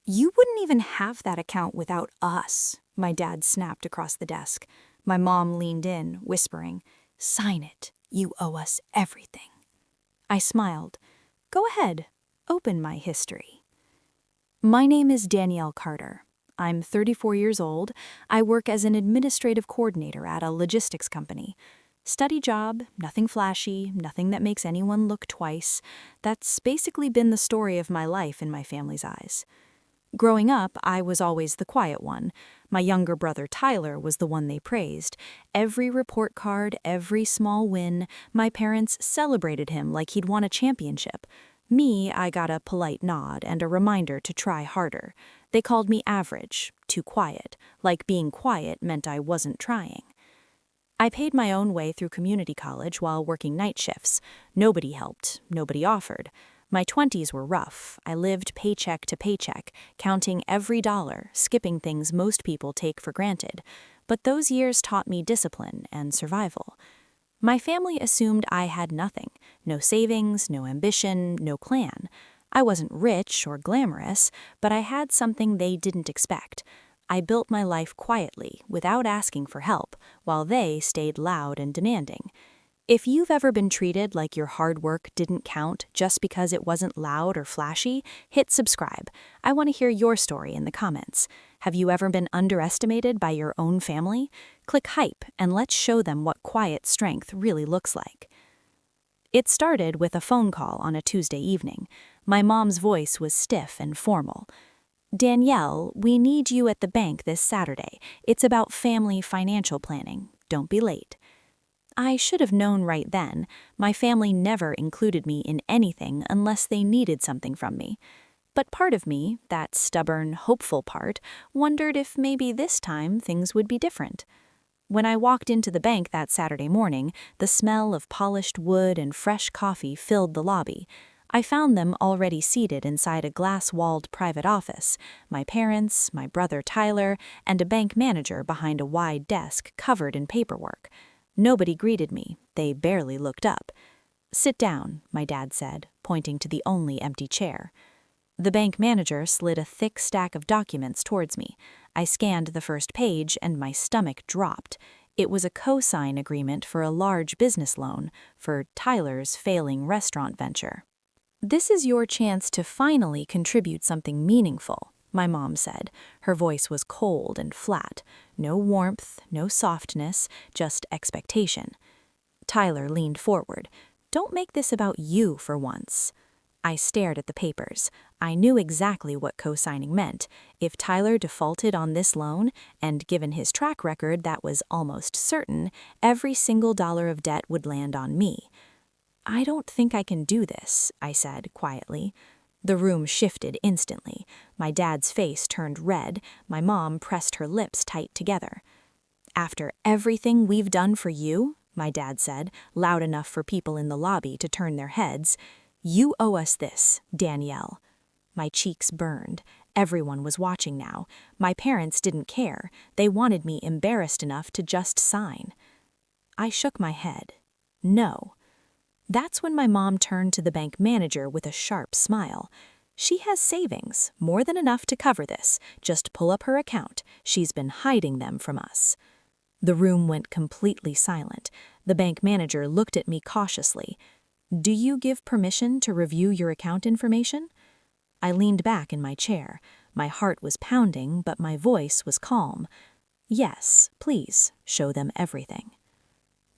You wouldn't even have that account without us, my dad snapped across the desk. My mom leaned in, whispering, "Sign it. You owe us everything." I smiled. "Go ahead. Open my history." My name is Danielle Carter. I'm 34 years old. I work as an administrative coordinator at a logistics company. Steady job, nothing flashy, nothing that makes anyone look twice. That's basically been the story of my life in my family's eyes. Growing up, I was always the quiet one. My younger brother Tyler was the one they praised. Every report card, every small win, my parents celebrated him like he'd won a championship. Me, I got a polite nod and a reminder to try harder. They called me average, too quiet, like being quiet meant I wasn't trying. I paid my own way through community college while working night shifts. Nobody helped, nobody offered. My 20s were rough. I lived paycheck to paycheck, counting every dollar, skipping things most people take for granted. But those years taught me discipline and survival. My family assumed I had nothing. No savings, no ambition, no plan. I wasn't rich or glamorous, but I had something they didn't expect. I built my life quietly, without asking for help, while they stayed loud and demanding. If you've ever been treated like your hard work didn't count just because it wasn't loud or flashy, hit subscribe. I want to hear your story in the comments. Have you ever been underestimated by your own family? Click hype and let's show them what quiet strength really looks like. It started with a phone call on a Tuesday evening. My mom's voice was stiff and formal. "Danielle, we need you at the bank this Saturday. It's about family financial planning. Don't be late." I should have known right then. My family never included me in anything unless they needed something from me. But part of me, that stubborn, hopeful part, wondered if maybe this time things would be different. When I walked into the bank that Saturday morning, the smell of polished wood and fresh coffee filled the lobby. I found them already seated inside a glass-walled private office, my parents, my brother Tyler, and a bank manager behind a wide desk covered in paperwork. Nobody greeted me. They barely looked up. "Sit down," my dad said, pointing to the only empty chair. The bank manager slid a thick stack of documents towards me. I scanned the first page and my stomach dropped. It was a co-sign agreement for a large business loan for Tyler's failing restaurant venture. "This is your chance to finally contribute something meaningful," my mom said. Her voice was cold and flat. No warmth, no softness, just expectation. Tyler leaned forward. "Don't make this about you for once." I stared at the papers. I knew exactly what co-signing meant. If Tyler defaulted on this loan, and given his track record that was almost certain, every single dollar of debt would land on me. "I don't think I can do this," I said quietly. The room shifted instantly. My dad's face turned red. My mom pressed her lips tight together. "After everything we've done for you," my dad said, loud enough for people in the lobby to turn their heads, "you owe us this, Danielle." My cheeks burned. Everyone was watching now. My parents didn't care. They wanted me embarrassed enough to just sign. I shook my head. No. That's when my mom turned to the bank manager with a sharp smile. "She has savings, more than enough to cover this. Just pull up her account. She's been hiding them from us." The room went completely silent. The bank manager looked at me cautiously. "Do you give permission to review your account information?" I leaned back in my chair. My heart was pounding, but my voice was calm. "Yes, please, show them everything."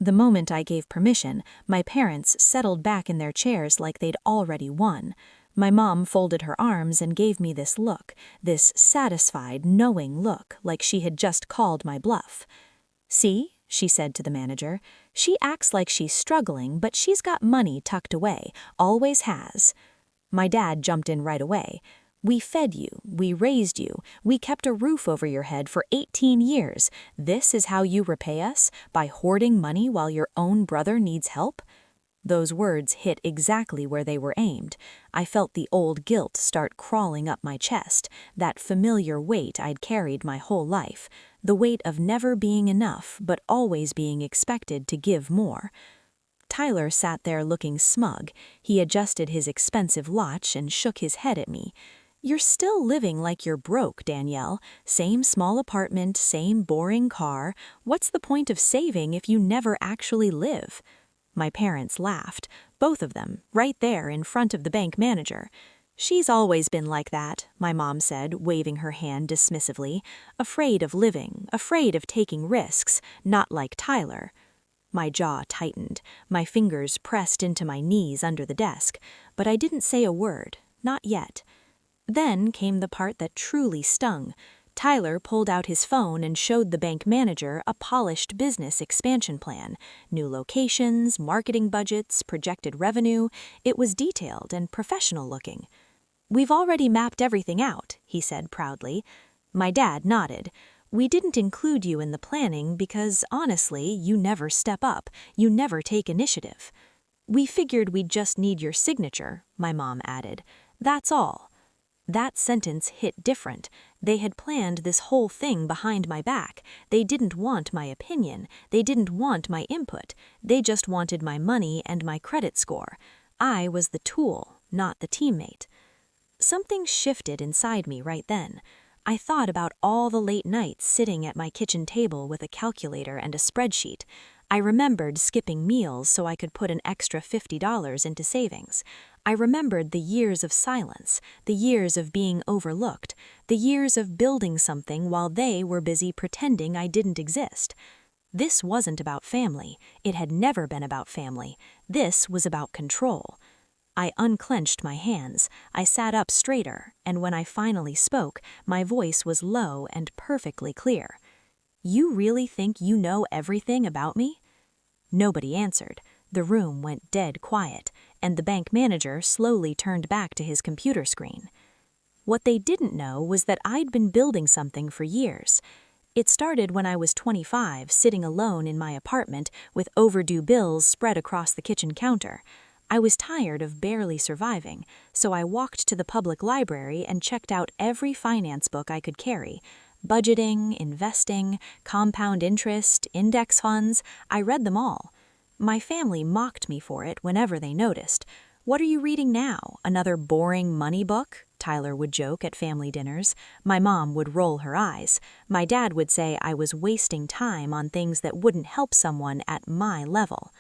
The moment I gave permission, my parents settled back in their chairs like they'd already won. My mom folded her arms and gave me this look, this satisfied, knowing look, like she had just called my bluff. "See," she said to the manager, "she acts like she's struggling, but she's got money tucked away, always has." My dad jumped in right away. "We fed you, we raised you, we kept a roof over your head for 18 years. This is how you repay us, by hoarding money while your own brother needs help?" Those words hit exactly where they were aimed. I felt the old guilt start crawling up my chest, that familiar weight I'd carried my whole life, the weight of never being enough but always being expected to give more. Tyler sat there looking smug. He adjusted his expensive watch and shook his head at me. "You're still living like you're broke, Danielle. Same small apartment, same boring car. What's the point of saving if you never actually live?" My parents laughed, both of them, right there in front of the bank manager. "She's always been like that," my mom said, waving her hand dismissively. "Afraid of living, afraid of taking risks, not like Tyler." My jaw tightened, my fingers pressed into my knees under the desk, but I didn't say a word, not yet. Then came the part that truly stung. Tyler pulled out his phone and showed the bank manager a polished business expansion plan. New locations, marketing budgets, projected revenue. It was detailed and professional looking. "We've already mapped everything out," he said proudly. My dad nodded. "We didn't include you in the planning because, honestly, you never step up, you never take initiative." "We figured we'd just need your signature," my mom added. "That's all." That sentence hit different. They had planned this whole thing behind my back. They didn't want my opinion. They didn't want my input. They just wanted my money and my credit score. I was the tool, not the teammate. Something shifted inside me right then. I thought about all the late nights sitting at my kitchen table with a calculator and a spreadsheet. I remembered skipping meals so I could put an extra $50 into savings. I remembered the years of silence, the years of being overlooked, the years of building something while they were busy pretending I didn't exist. This wasn't about family. It had never been about family. This was about control. I unclenched my hands, I sat up straighter, and when I finally spoke, my voice was low and perfectly clear. "You really think you know everything about me?" Nobody answered. The room went dead quiet, and the bank manager slowly turned back to his computer screen. What they didn't know was that I'd been building something for years. It started when I was 25, sitting alone in my apartment with overdue bills spread across the kitchen counter. I was tired of barely surviving, so I walked to the public library and checked out every finance book I could carry. Budgeting, investing, compound interest, index funds, I read them all. My family mocked me for it whenever they noticed. "What are you reading now? Another boring money book?" Tyler would joke at family dinners. My mom would roll her eyes. My dad would say I was wasting time on things that wouldn't help someone at my level.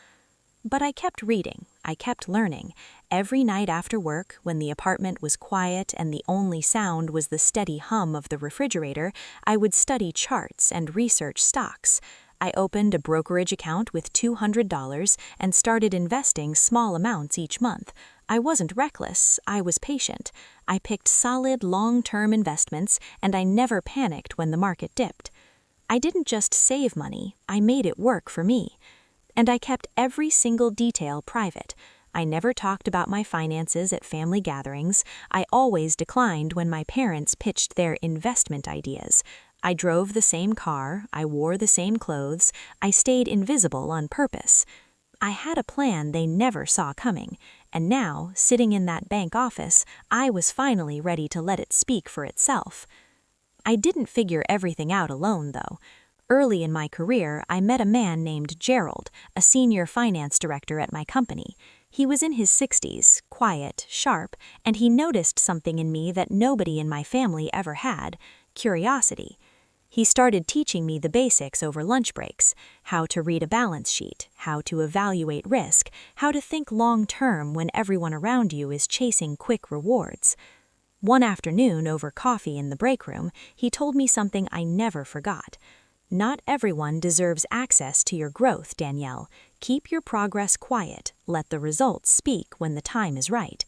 But I kept reading, I kept learning. Every night after work, when the apartment was quiet and the only sound was the steady hum of the refrigerator, I would study charts and research stocks. I opened a brokerage account with $200 and started investing small amounts each month. I wasn't reckless, I was patient. I picked solid, long-term investments, and I never panicked when the market dipped. I didn't just save money, I made it work for me. And I kept every single detail private. I never talked about my finances at family gatherings. I always declined when my parents pitched their investment ideas. I drove the same car, I wore the same clothes, I stayed invisible on purpose. I had a plan they never saw coming, and now, sitting in that bank office, I was finally ready to let it speak for itself. I didn't figure everything out alone, though. Early in my career, I met a man named Gerald, a senior finance director at my company. He was in his 60s, quiet, sharp, and he noticed something in me that nobody in my family ever had: curiosity. He started teaching me the basics over lunch breaks: how to read a balance sheet, how to evaluate risk, how to think long-term when everyone around you is chasing quick rewards. One afternoon over coffee in the break room, he told me something I never forgot. "Not everyone deserves access to your growth, Danielle. Keep your progress quiet. Let the results speak when the time is right."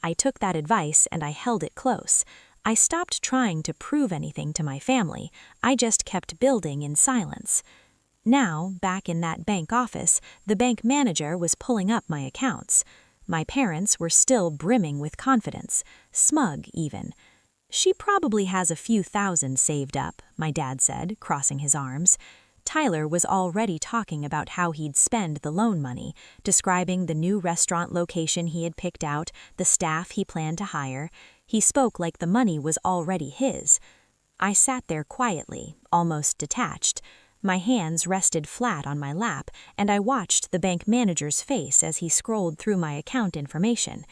I took that advice and I held it close. I stopped trying to prove anything to my family. I just kept building in silence. Now, back in that bank office, the bank manager was pulling up my accounts. My parents were still brimming with confidence, smug even. "She probably has a few thousand saved up," my dad said, crossing his arms. Tyler was already talking about how he'd spend the loan money, describing the new restaurant location he had picked out, the staff he planned to hire. He spoke like the money was already his. I sat there quietly, almost detached. My hands rested flat on my lap, and I watched the bank manager's face as he scrolled through my account information.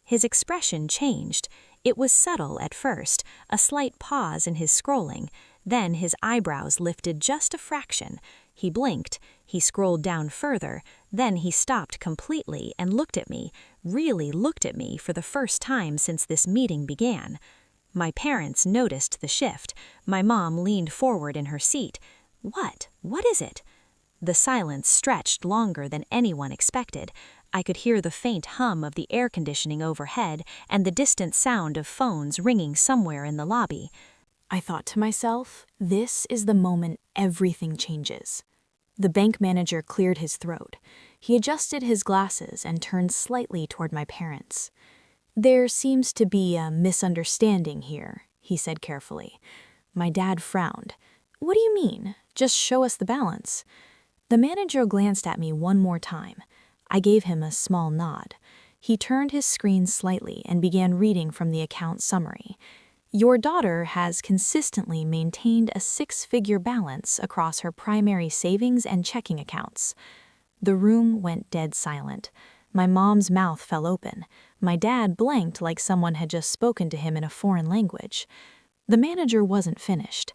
His expression changed. It was subtle at first, a slight pause in his scrolling, then his eyebrows lifted just a fraction. He blinked, he scrolled down further, then he stopped completely and looked at me, really looked at me for the first time since this meeting began. My parents noticed the shift. My mom leaned forward in her seat. What? What is it? The silence stretched longer than anyone expected. I could hear the faint hum of the air conditioning overhead and the distant sound of phones ringing somewhere in the lobby. I thought to myself, this is the moment everything changes. The bank manager cleared his throat. He adjusted his glasses and turned slightly toward my parents. There seems to be a misunderstanding here, he said carefully. My dad frowned. What do you mean? Just show us the balance. The manager glanced at me one more time. I gave him a small nod. He turned his screen slightly and began reading from the account summary. Your daughter has consistently maintained a six-figure balance across her primary savings and checking accounts. The room went dead silent. My mom's mouth fell open. My dad blanked like someone had just spoken to him in a foreign language. The manager wasn't finished.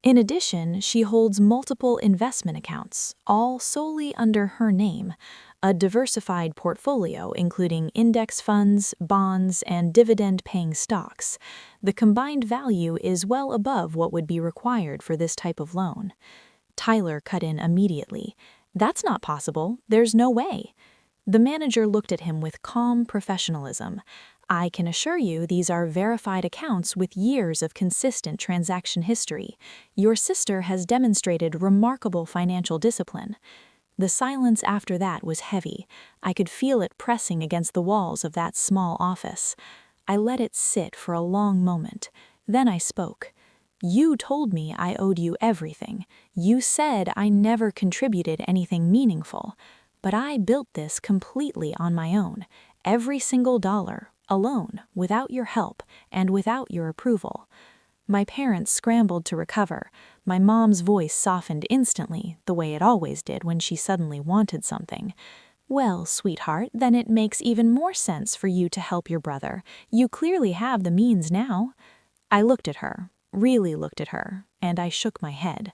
In addition, she holds multiple investment accounts, all solely under her name, a diversified portfolio including index funds, bonds, and dividend-paying stocks. The combined value is well above what would be required for this type of loan. Tyler cut in immediately. That's not possible. There's no way. The manager looked at him with calm professionalism. I can assure you these are verified accounts with years of consistent transaction history. Your sister has demonstrated remarkable financial discipline. The silence after that was heavy. I could feel it pressing against the walls of that small office. I let it sit for a long moment. Then I spoke. You told me I owed you everything. You said I never contributed anything meaningful. But I built this completely on my own. Every single dollar, alone, without your help, and without your approval. My parents scrambled to recover. My mom's voice softened instantly, the way it always did when she suddenly wanted something. Well, sweetheart, then it makes even more sense for you to help your brother. You clearly have the means now. I looked at her, really looked at her, and I shook my head.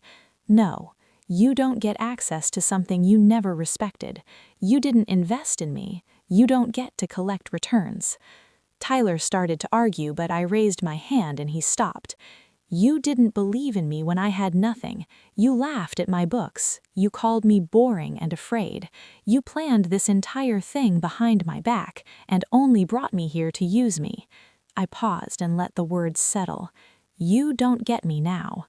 No, you don't get access to something you never respected. You didn't invest in me. You don't get to collect returns. Tyler started to argue, but I raised my hand and he stopped. You didn't believe in me when I had nothing. You laughed at my books. You called me boring and afraid. You planned this entire thing behind my back and only brought me here to use me. I paused and let the words settle. You don't get me now.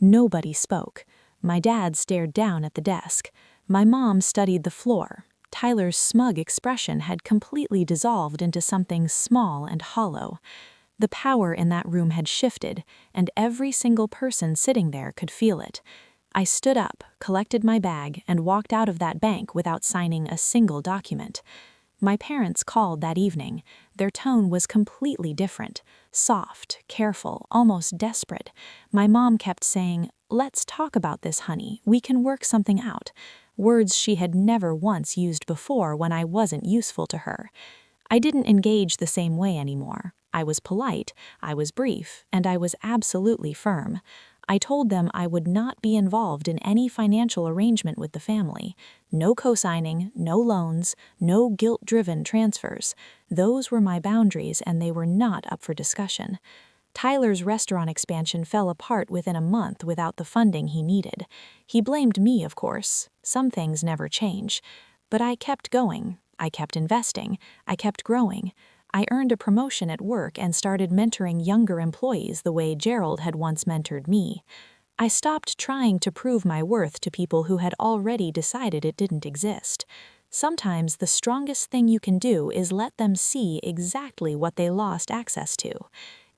Nobody spoke. My dad stared down at the desk. My mom studied the floor. Tyler's smug expression had completely dissolved into something small and hollow. The power in that room had shifted, and every single person sitting there could feel it. I stood up, collected my bag, and walked out of that bank without signing a single document. My parents called that evening. Their tone was completely different. Soft, careful, almost desperate. My mom kept saying, "Let's talk about this, honey. We can work something out." Words she had never once used before when I wasn't useful to her. I didn't engage the same way anymore. I was polite, I was brief, and I was absolutely firm. I told them I would not be involved in any financial arrangement with the family. No co-signing, no loans, no guilt-driven transfers. Those were my boundaries and they were not up for discussion. Tyler's restaurant expansion fell apart within a month without the funding he needed. He blamed me, of course. Some things never change. But I kept going. I kept investing. I kept growing. I earned a promotion at work and started mentoring younger employees the way Gerald had once mentored me. I stopped trying to prove my worth to people who had already decided it didn't exist. Sometimes the strongest thing you can do is let them see exactly what they lost access to.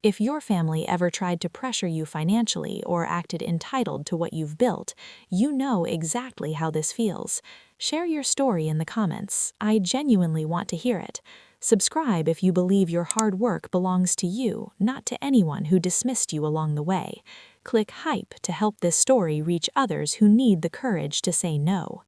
If your family ever tried to pressure you financially or acted entitled to what you've built, you know exactly how this feels. Share your story in the comments. I genuinely want to hear it. Subscribe if you believe your hard work belongs to you, not to anyone who dismissed you along the way. Click hype to help this story reach others who need the courage to say no.